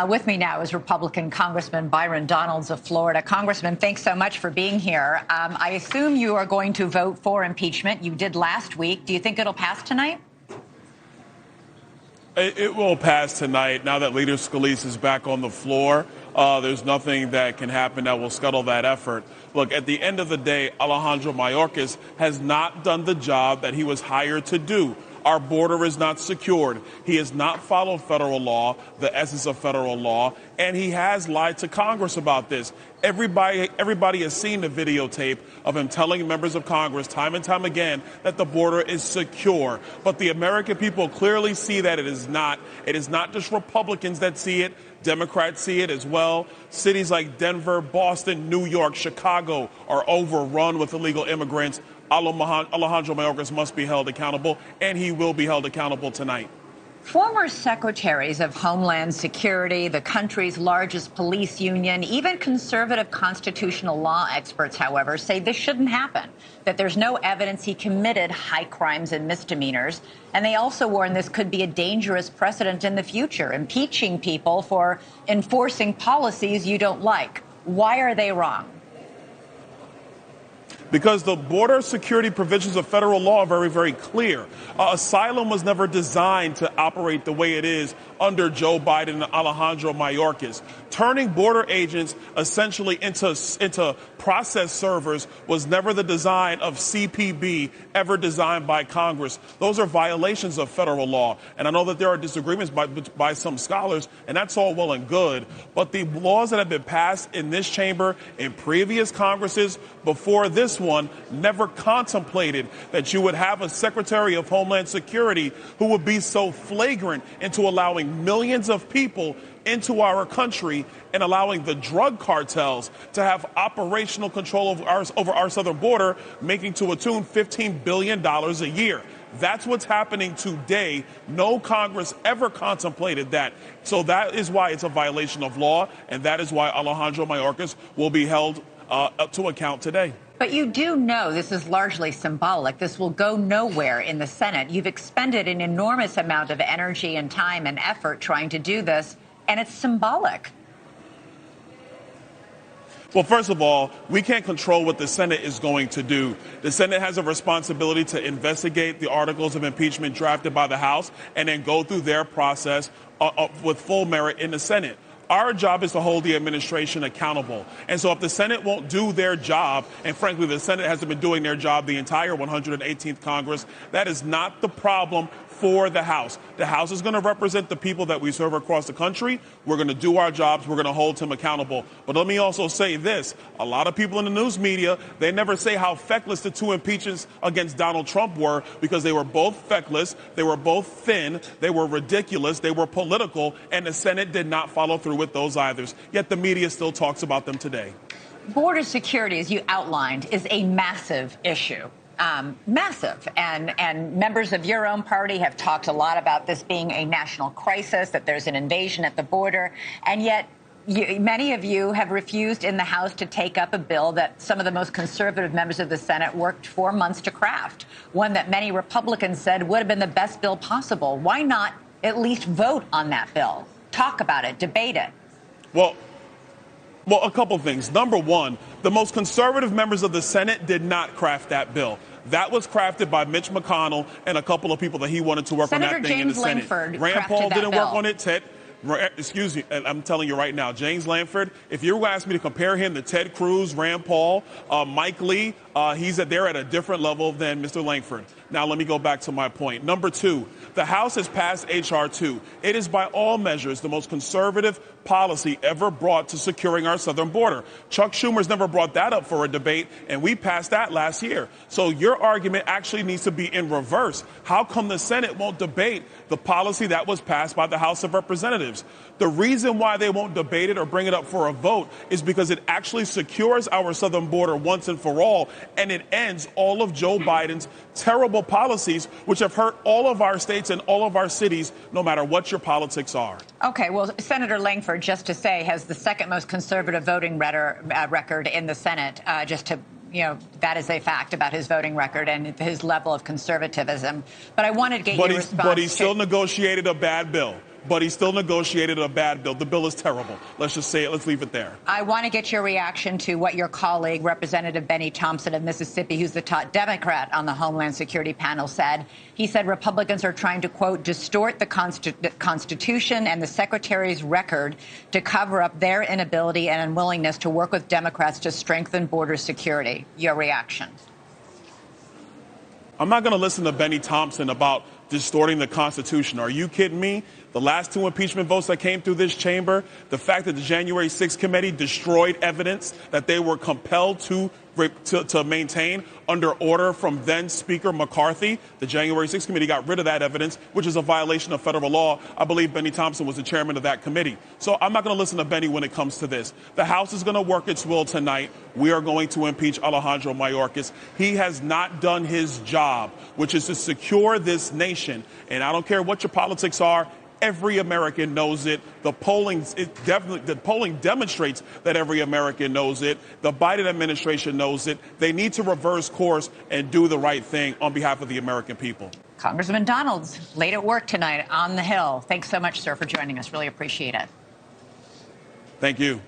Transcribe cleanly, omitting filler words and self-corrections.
With me now is Republican Congressman Byron Donalds of Florida. Congressman, thanks so much for being here. I assume you are going to vote for impeachment. You did last week. Do you think it'll pass tonight? It will pass tonight. Now that Leader Scalise is back on the floor, there's nothing that can happen that will scuttle that effort. Look, at the end of the day, Alejandro Mayorkas has not done the job that he was hired to do. Our border is not secured. He has not followed federal law, the essence of federal law, and he has lied to Congress about this. Everybody has seen the videotape of him telling members of Congress time and time again that the border is secure. But the American people clearly see that it is not. It is not just Republicans that see it. Democrats see it as well. Cities like Denver, Boston, New York, Chicago are overrun with illegal immigrants. Alejandro Mayorkas must be held accountable, and he will be held accountable tonight. Former secretaries of Homeland Security, the country's largest police union, even conservative constitutional law experts, however, say this shouldn't happen, that there's no evidence he committed high crimes and misdemeanors. And they also warn this could be a dangerous precedent in the future, impeaching people for enforcing policies you don't like. Why are they wrong? Because the border security provisions of federal law are very, very clear. Asylum was never designed to operate the way it is under Joe Biden and Alejandro Mayorkas. Turning border agents essentially into process servers was never the design of CPB, ever designed by Congress. Those are violations of federal law. And I know that there are disagreements by some scholars, and that's all well and good. But the laws that have been passed in this chamber, in previous Congresses, before this one, never contemplated that you would have a Secretary of Homeland Security who would be so flagrant into allowing millions of people into our country and allowing the drug cartels to have operational control over our southern border, making to a tune $15 billion a year. That's what's happening today. No Congress ever contemplated that. So that is why it's a violation of law, and that is why Alejandro Mayorkas will be held up to account today. But you do know this is largely symbolic. This will go nowhere in the Senate. You've expended an enormous amount of energy and time and effort trying to do this, and it's symbolic. Well, first of all, we can't control what the Senate is going to do. The Senate has a responsibility to investigate the articles of impeachment drafted by the House and then go through their process with full merit in the Senate. Our job is to hold the administration accountable. And so if the Senate won't do their job, and frankly, the Senate hasn't been doing their job the entire 118th Congress, that is not the problem for the House. The House is going to represent the people that we serve across the country. We're going to do our jobs. We're going to hold him accountable. But let me also say this. A lot of people in the news media, they never say how feckless the two impeachments against Donald Trump were, because they were both feckless, they were both thin, they were ridiculous, they were political, and the Senate did not follow through with those either. Yet the media still talks about them today. Border security, as you outlined, is a massive issue. Massive. And members of your own party have talked a lot about this being a national crisis, that there's an invasion at the border. And yet many of you have refused in the House to take up a bill that some of the most conservative members of the Senate worked 4 months to craft, one that many Republicans said would have been the best bill possible. Why not at least vote on that bill? Talk about it, debate it. Well, a couple things. Number one, the most conservative members of the Senate did not craft that bill. That was crafted by Mitch McConnell and a couple of people that he wanted to work on that thing in the Senate. Senator James Lankford Rand Paul didn't work on it. Excuse me, and I'm telling you right now, James Lankford, if you were asking me to compare him to Ted Cruz, Rand Paul, Mike Lee, they're at a different level than Mr. Lankford. Now, let me go back to my point. Number two, the House has passed H.R. 2. It is by all measures the most conservative policy ever brought to securing our southern border. Chuck Schumer's never brought that up for a debate, and we passed that last year. So your argument actually needs to be in reverse. How come the Senate won't debate the policy that was passed by the House of Representatives? The reason why they won't debate it or bring it up for a vote is because it actually secures our southern border once and for all, and it ends all of Joe Biden's terrible policies, which have hurt all of our states and all of our cities, no matter what your politics are. Okay, well, Senator Lankford, just to say, has the second most conservative voting record in the Senate, that is a fact about his voting record and his level of conservatism. But I wanted to get your response. But he still negotiated a bad bill. but he still negotiated a bad bill. The bill is terrible. Let's just say it. Let's leave it there. I want to get your reaction to what your colleague, Representative Benny Thompson of Mississippi, who's the top Democrat on the Homeland Security panel, said. He said Republicans are trying to, quote, distort the Constitution and the Secretary's record to cover up their inability and unwillingness to work with Democrats to strengthen border security. Your reaction? I'm not going to listen to Benny Thompson about distorting the Constitution. Are you kidding me? The last two impeachment votes that came through this chamber, the fact that the January 6th committee destroyed evidence that they were compelled to maintain under order from then Speaker McCarthy. The January 6th committee got rid of that evidence, which is a violation of federal law. I believe Benny Thompson was the chairman of that committee. So I'm not going to listen to Benny when it comes to this. The House is going to work its will tonight. We are going to impeach Alejandro Mayorkas. He has not done his job, which is to secure this nation. And I don't care what your politics are. Every American knows it. The polling demonstrates that every American knows it. The Biden administration knows it. They need to reverse course and do the right thing on behalf of the American people. Congressman Donalds, late at work tonight on the Hill. Thanks so much, sir, for joining us. Really appreciate it. Thank you.